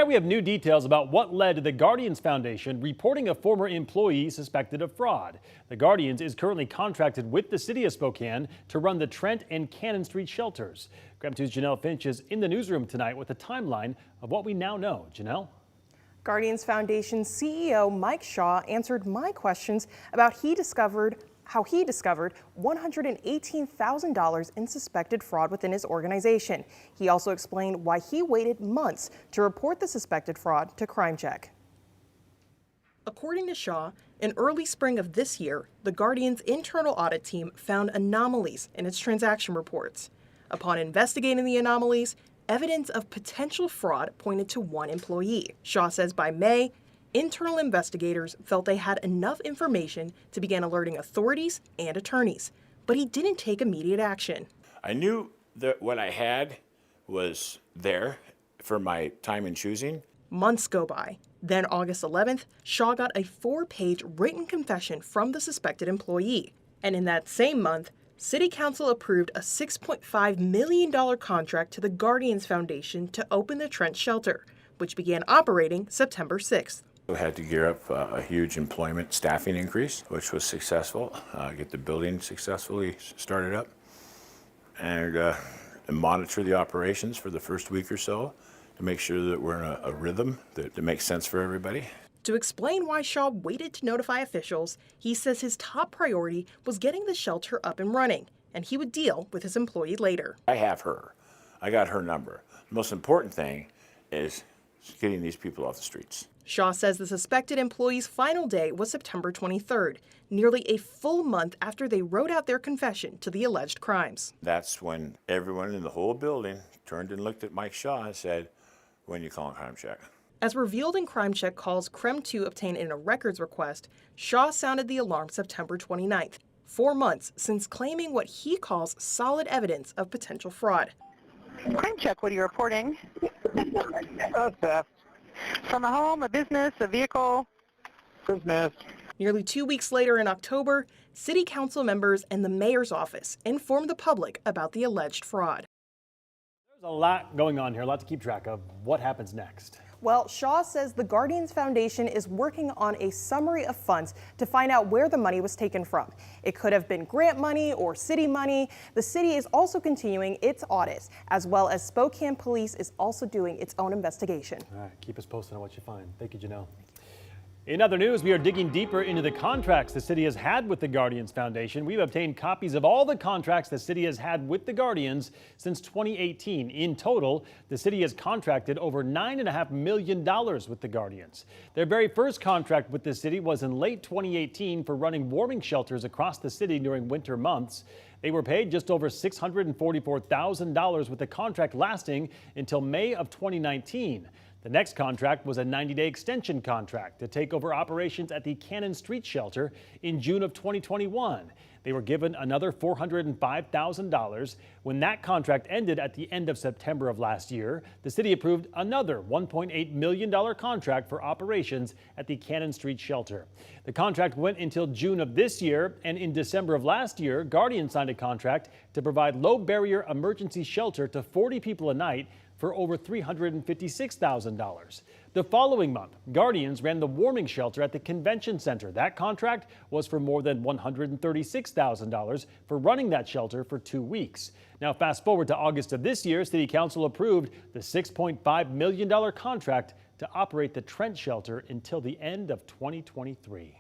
Tonight we have new details about what led to the Guardians Foundation reporting a former employee suspected of fraud. The Guardians is currently contracted with the city of Spokane to run the Trent and Cannon Street shelters. KREM 2's Janelle Finch is in the newsroom tonight with a timeline of what we now know. Janelle? Guardians Foundation CEO Mike Shaw answered my questions about how he discovered $118,000 in suspected fraud within his organization. He also explained why he waited months to report the suspected fraud to Crime Check. According to Shaw, in early spring of this year, the Guardian's internal audit team found anomalies in its transaction reports. Upon investigating the anomalies, evidence of potential fraud pointed to one employee. Shaw says by May, internal investigators felt they had enough information to begin alerting authorities and attorneys, but he didn't take immediate action. I knew that what I had was there for my time in choosing. Months go by. Then August 11th, Shaw got a 4-page written confession from the suspected employee. And in that same month, City Council approved a $6.5 million contract to the Guardians Foundation to open the Trent shelter, which began operating September 6th. We had to gear up a huge employment staffing increase, which was successful, get the building successfully started up, and monitor the operations for the first week or so to make sure that we're in a rhythm that makes sense for everybody. To explain why Shaw waited to notify officials, he says his top priority was getting the shelter up and running, and he would deal with his employee later. I have her. I got her number. The most important thing is getting these people off the streets. Shaw says the suspected employee's final day was September 23rd, nearly a full month after they wrote out their confession to the alleged crimes. That's when everyone in the whole building turned and looked at Mike Shaw and said, "When you calling Crime Check?" As revealed in Crime Check calls KREM 2 obtained in a records request, Shaw sounded the alarm September 29th, 4 months since claiming what he calls solid evidence of potential fraud. Crime Check, what are you reporting? Theft. From a home, a business, a vehicle? Business. Nearly 2 weeks later in October, City Council members and the mayor's office informed the public about the alleged fraud. There's a lot going on here, a lot to keep track of. What happens next? Well, Shaw says the Guardians Foundation is working on a summary of funds to find out where the money was taken from. It could have been grant money or city money. The city is also continuing its audits, as well as Spokane Police is also doing its own investigation. All right, keep us posted on what you find. Thank you, Janelle. In other news, we are digging deeper into the contracts the city has had with the Guardians Foundation. We've obtained copies of all the contracts the city has had with the Guardians since 2018. In total, the city has contracted over $9.5 million with the Guardians. Their very first contract with the city was in late 2018 for running warming shelters across the city during winter months. They were paid just over $644,000 with the contract lasting until May of 2019. The next contract was a 90-day extension contract to take over operations at the Cannon Street shelter in June of 2021. They were given another $405,000. When that contract ended at the end of September of last year, the city approved another $1.8 million contract for operations at the Cannon Street shelter. The contract went until June of this year, and in December of last year, Guardian signed a contract to provide low-barrier emergency shelter to 40 people a night for over $356,000. The following month, Guardians ran the warming shelter at the convention center. That contract was for more than $136,000 for running that shelter for 2 weeks. Now, fast forward to August of this year, City Council approved the $6.5 million contract to operate the Trent shelter until the end of 2023.